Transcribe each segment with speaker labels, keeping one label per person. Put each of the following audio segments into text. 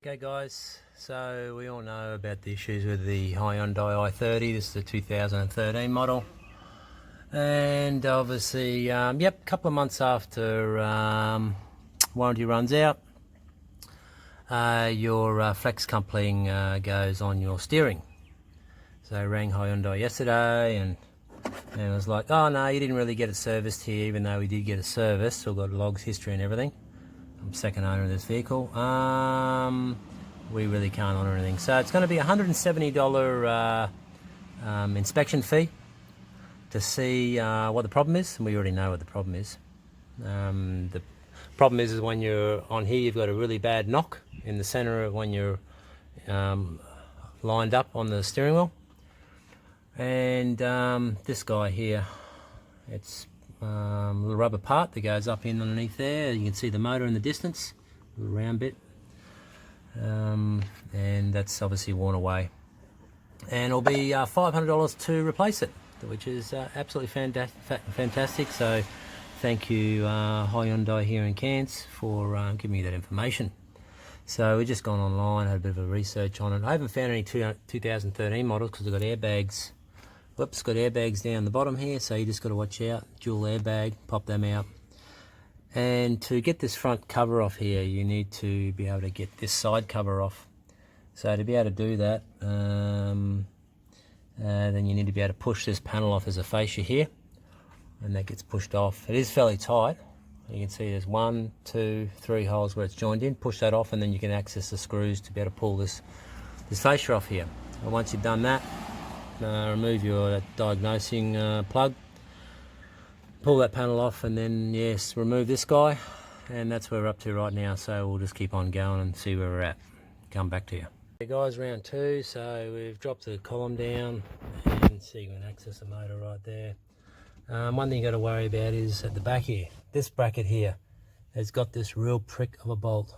Speaker 1: Okay guys, so we all know about the issues with the Hyundai I30. This is the 2013 model, and obviously a couple of months after warranty runs out, your flex coupling goes on your steering. So I rang Hyundai yesterday and it was like, oh no, you didn't really get it serviced here, even though we did get it serviced. Still got logs, history and everything. I'm second owner of this vehicle. We really can't honour anything. So it's going to be a $170 inspection fee to see what the problem is, and we already know what the problem is. The problem is when you're on here, you've got a really bad knock in the centre of when you're lined up on the steering wheel. And this guy here, it's a little rubber part that goes up in underneath there. You can see the motor in the distance, a little round bit. And that's obviously worn away, and it'll be $500 to replace it, which is absolutely fantastic. So thank you Hyundai here in Cairns for giving me that information. So we've just gone online, had a bit of a research on it. I haven't found any 2013 models because they've got airbags. Whoops, got airbags down the bottom here, so you just got to watch out. Dual airbag, pop them out. And to get this front cover off here, you need to be able to get this side cover off. So to be able to do that, then you need to be able to push this panel off as a fascia here, and that gets pushed off. It is fairly tight. You can see there's 1, 2, 3 holes where it's joined in. Push that off and then you can access the screws to be able to pull this fascia off here. And once you've done that, remove your diagnosing plug. Pull that panel off and then, yes, remove this guy, and that's where we're up to right now. So we'll just keep on going and see where we're at. Come back to you. Okay guys, round 2, so we've dropped the column down and so you can access the motor right there. One thing you got to worry about is at the back here, this bracket here has got this real prick of a bolt,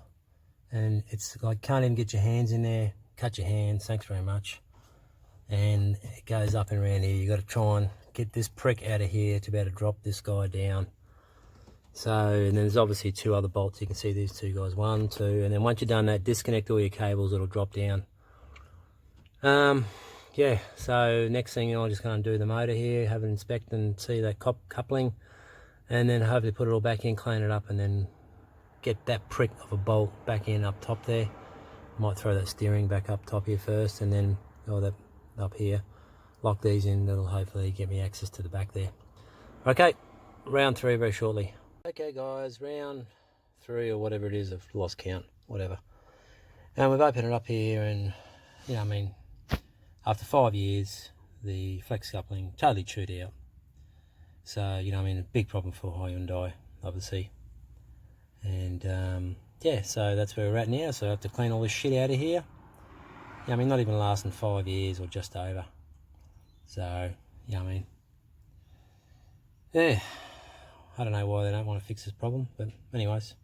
Speaker 1: and it's like, can't even get your hands in there. Cut your hands, thanks very much. And it goes up and around here. You got to try and get this prick out of here to be able to drop this guy down. So, and then there's obviously 2 other bolts. You can see these 2 guys, 1, 2, and then once you've done that, disconnect all your cables. It'll drop down. Yeah, so next thing I'm just going to do the motor here, have it inspect and see that coupling, and then hopefully put it all back in, clean it up, and then get that prick of a bolt back in up top there. Might throw that steering back up top here first, and then that up here. Lock these in, that'll hopefully get me access to the back there. Okay, round 3 very shortly. Okay guys, round 3 or whatever it is, I've lost count, whatever. And we've opened it up here, and you know, I mean, after 5 years, the flex coupling totally chewed out. So, you know, I mean, a big problem for Hyundai, obviously. And yeah, so that's where we're at now. So I have to clean all this shit out of here. Yeah, I mean, not even lasting 5 years or just over. So, yeah, I mean, yeah, I don't know why they don't want to fix this problem, but anyways,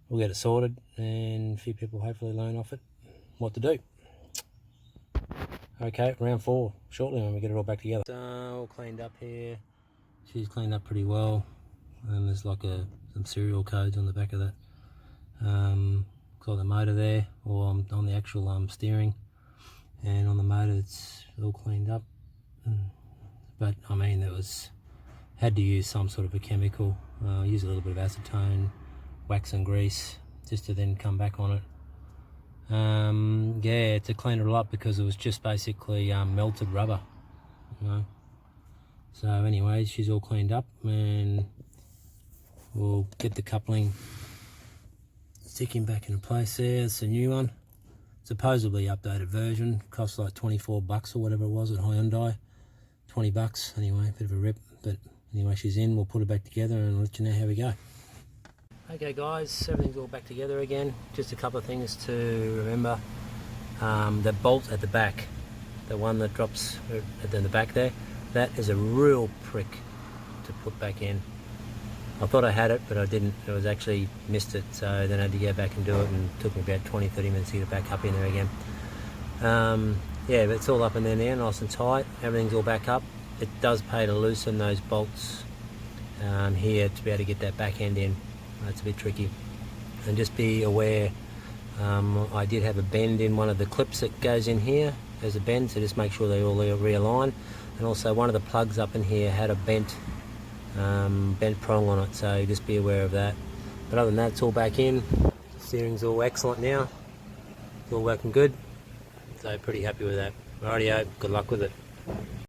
Speaker 1: we'll get it sorted, and a few people hopefully learn off it what to do. Okay, round 4 shortly when we get it all back together. So, all cleaned up here. She's cleaned up pretty well, and there's like some serial codes on the back of that. Got the motor there, or on the actual steering, and on the motor it's all cleaned up. But I mean, had to use some sort of a chemical, use a little bit of acetone, wax and grease, just to then come back on it. Yeah, to clean it all up, because it was just basically melted rubber, you know. So anyways, she's all cleaned up, and we'll get the coupling sticking back into place there. It's a new one, supposedly updated version, costs like 24 bucks or whatever it was at Hyundai. 20 bucks anyway, bit of a rip, but anyway, she's in. We'll put it back together and I'll let you know how we go. Okay guys, everything's all back together again. Just a couple of things to remember. The bolt at the back, the one that drops at the back there, that is a real prick to put back in. I thought I had it, but I didn't. It was actually missed it, so then I had to go back and do it, and it took me about 20-30 minutes to get it back up in there again. Yeah, but it's all up in there now, nice and tight. Everything's all back up. It does pay to loosen those bolts here to be able to get that back end in. That's a bit tricky. And just be aware I did have a bend in one of the clips that goes in here. There's a bend, so just make sure they all realign. And also one of the plugs up in here had a bent prong on it, so just be aware of that. But other than that, it's all back in. Steering's all excellent now. It's all working good. So pretty happy with that. Rightio, good luck with it.